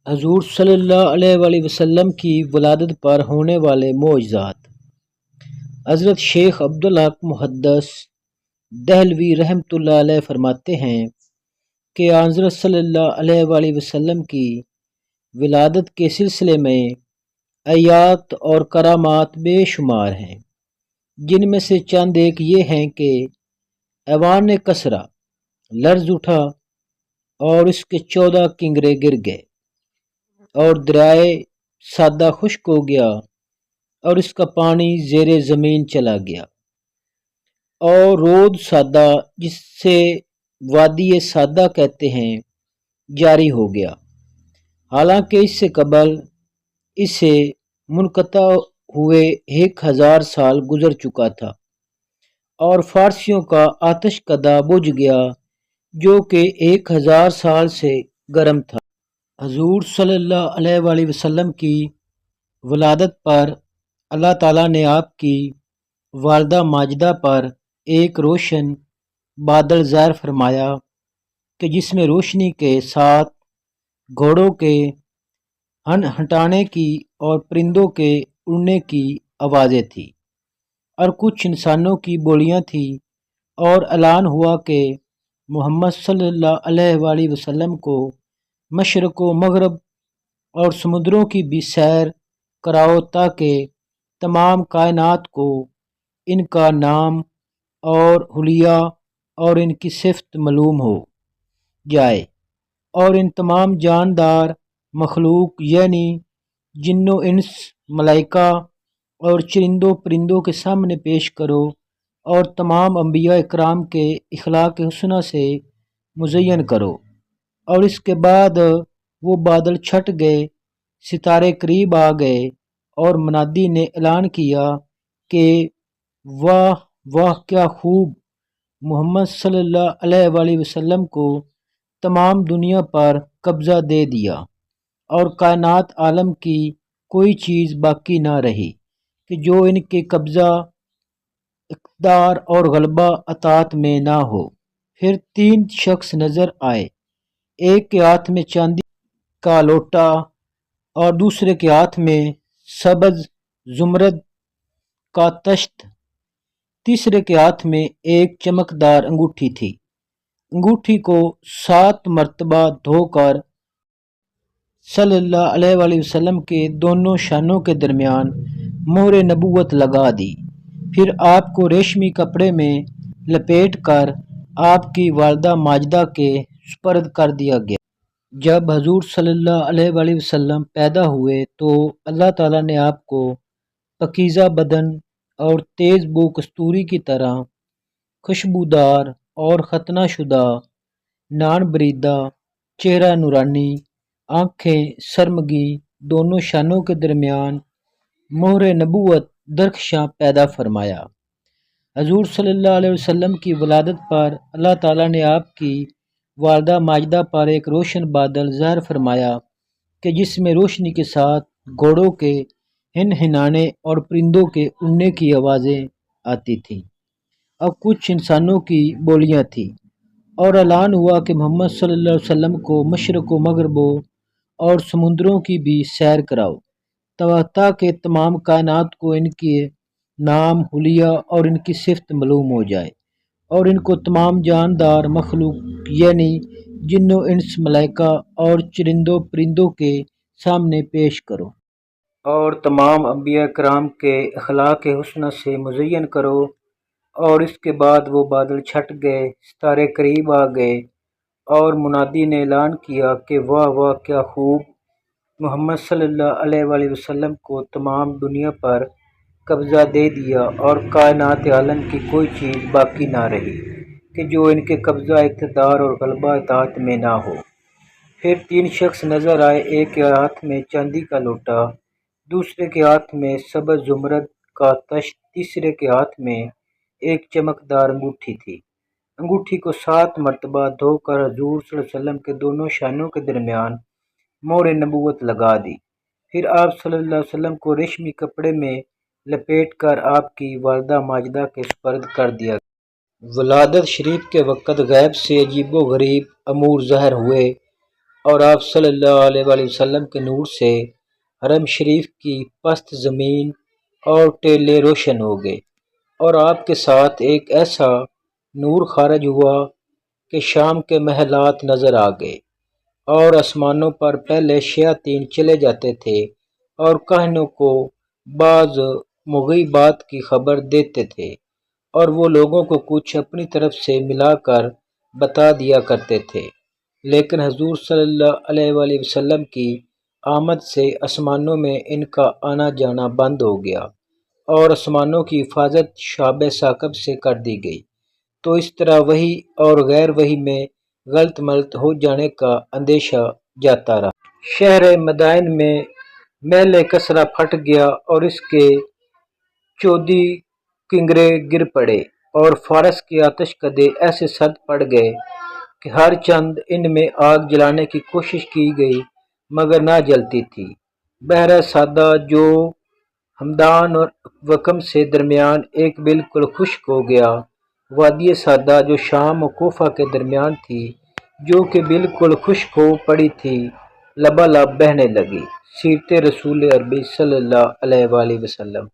حضور صلی اللہ علیہ وآلہ وسلم کی ولادت پر ہونے والے معجزات۔ حضرت شیخ عبدالحق محدث دہلوی رحمۃ اللہ علیہ فرماتے ہیں کہ حضرت صلی اللہ علیہ وآلہ وسلم کی ولادت کے سلسلے میں آیات اور کرامات بے شمار ہیں، جن میں سے چند ایک یہ ہیں کہ ایوان کسریٰ لرز اٹھا اور اس کے 14 کنگرے گر گئے، اور دریائے سادہ خشک ہو گیا اور اس کا پانی زیر زمین چلا گیا، اور رود سادہ جس سے وادی سادہ کہتے ہیں جاری ہو گیا، حالانکہ اس سے قبل اسے منقطع ہوئے 1000 سال گزر چکا تھا، اور فارسیوں کا آتش کدہ بجھ گیا جو کہ 1000 سال سے گرم تھا۔ حضور صلی اللہ علیہ وآلہ وسلم کی ولادت پر اللہ تعالیٰ نے آپ کی والدہ ماجدہ پر ایک روشن بادل ظاہر فرمایا کہ جس میں روشنی کے ساتھ گھوڑوں کے ہٹانے کی اور پرندوں کے اڑنے کی آوازیں تھیں، اور کچھ انسانوں کی بولیاں تھیں، اور اعلان ہوا کہ محمد صلی اللہ علیہ وآلہ وسلم کو مشرق و مغرب اور سمندروں کی بھی سیر کراؤ تاکہ تمام کائنات کو ان کا نام اور حلیہ اور ان کی صفت معلوم ہو جائے، اور ان تمام جاندار مخلوق یعنی جن و انس، ملائکہ اور چرندوں پرندوں کے سامنے پیش کرو، اور تمام انبیاء اکرام کے اخلاق حسنہ سے مزین کرو۔ اور اس کے بعد وہ بادل چھٹ گئے، ستارے قریب آ گئے، اور منادی نے اعلان کیا کہ واہ واہ کیا خوب، محمد صلی اللہ علیہ وآلہ وسلم کو تمام دنیا پر قبضہ دے دیا، اور کائنات عالم کی کوئی چیز باقی نہ رہی کہ جو ان کے قبضہ، اقتدار اور غلبہ اطاعت میں نہ ہو۔ پھر 3 شخص نظر آئے، ایک کے ہاتھ میں چاندی کا لوٹا، اور دوسرے کے ہاتھ میں سبز زمرد کا تشت، تیسرے کے ہاتھ میں ایک چمکدار انگوٹھی تھی۔ انگوٹھی کو 7 مرتبہ دھو کر صلی اللہ علیہ وآلہ وسلم کے دونوں شانوں کے درمیان مہر نبوت لگا دی، پھر آپ کو ریشمی کپڑے میں لپیٹ کر آپ کی والدہ ماجدہ کے سپرد کر دیا گیا۔ جب حضور صلی اللہ علیہ وآلہ وسلم پیدا ہوئے تو اللہ تعالیٰ نے آپ کو پاکیزہ بدن اور تیز بو کستوری کی طرح خوشبودار اور ختنہ شدہ، نان بریدہ، چہرہ نورانی، آنکھیں سرمگی، دونوں شانوں کے درمیان مہر نبوت درخشاں پیدا فرمایا۔ حضور صلی اللہ علیہ وسلم کی ولادت پر اللہ تعالیٰ نے آپ کی والدہ ماجدہ پر ایک روشن بادل ظاہر فرمایا کہ جس میں روشنی کے ساتھ گھوڑوں کے ہنہنانے اور پرندوں کے اڑنے کی آوازیں آتی تھیں، اور کچھ انسانوں کی بولیاں تھیں، اور اعلان ہوا کہ محمد صلی اللہ علیہ وسلم کو مشرق و مغرب اور سمندروں کی بھی سیر کراؤ تاکہ تمام کائنات کو ان کے نام، حلیہ اور ان کی صفت معلوم ہو جائے، اور ان کو تمام جاندار مخلوق یعنی جن و انس، ملائکہ اور چرندوں پرندوں کے سامنے پیش کرو، اور تمام انبیاء کرام کے اخلاق حسنہ سے مزین کرو۔ اور اس کے بعد وہ بادل چھٹ گئے، ستارے قریب آ گئے، اور منادی نے اعلان کیا کہ واہ واہ کیا خوب، محمد صلی اللہ علیہ وآلہ وسلم کو تمام دنیا پر قبضہ دے دیا، اور کائنات عالم کی کوئی چیز باقی نہ رہی کہ جو ان کے قبضہ، اقتدار اور غلبہ اطاعت میں نہ ہو۔ پھر 3 شخص نظر آئے، ایک کے ہاتھ میں چاندی کا لوٹا، دوسرے کے ہاتھ میں سبز زمرد کا تشت، تیسرے کے ہاتھ میں ایک چمکدار انگوٹھی تھی۔ انگوٹھی کو 7 مرتبہ دھو کر حضور صلی اللہ علیہ وسلم کے دونوں شانوں کے درمیان مہر نبوت لگا دی، پھر آپ صلی اللہ علیہ وسلم کو ریشمی کپڑے میں لپیٹ کر آپ کی والدہ ماجدہ کے سپرد کر دیا گیا۔ ولادت شریف کے وقت غیب سے عجیب و غریب امور ظاہر ہوئے، اور آپ صلی اللہ علیہ وآلہ وسلم کے نور سے حرم شریف کی پست زمین اور ٹیلے روشن ہو گئے، اور آپ کے ساتھ ایک ایسا نور خارج ہوا کہ شام کے محلات نظر آ گئے، اور آسمانوں پر پہلے شیاطین چلے جاتے تھے اور کاہنوں کو بعض مغیبات کی خبر دیتے تھے، اور وہ لوگوں کو کچھ اپنی طرف سے ملا کر بتا دیا کرتے تھے، لیکن حضور صلی اللہ علیہ وآلہ وسلم کی آمد سے آسمانوں میں ان کا آنا جانا بند ہو گیا، اور آسمانوں کی حفاظت شہاب ثاقب سے کر دی گئی، تو اس طرح وحی اور غیر وحی میں غلط ملط ہو جانے کا اندیشہ جاتا رہا۔ شہر مدائن میں محل کسرا پھٹ گیا اور اس کے چودی کنگرے گر پڑے، اور فارس کے آتش کدے ایسے سرد پڑ گئے کہ ہر چند ان میں آگ جلانے کی کوشش کی گئی مگر نہ جلتی تھی۔ بحر سادہ جو ہمدان اور وکم سے درمیان ایک بالکل خشک ہو گیا، وادی سادہ جو شام و کوفہ کے درمیان تھی جو کہ بالکل خشک ہو پڑی تھی، لبالب بہنے لگی۔ سیرت رسول عربی صلی اللہ علیہ وآلہ وسلم۔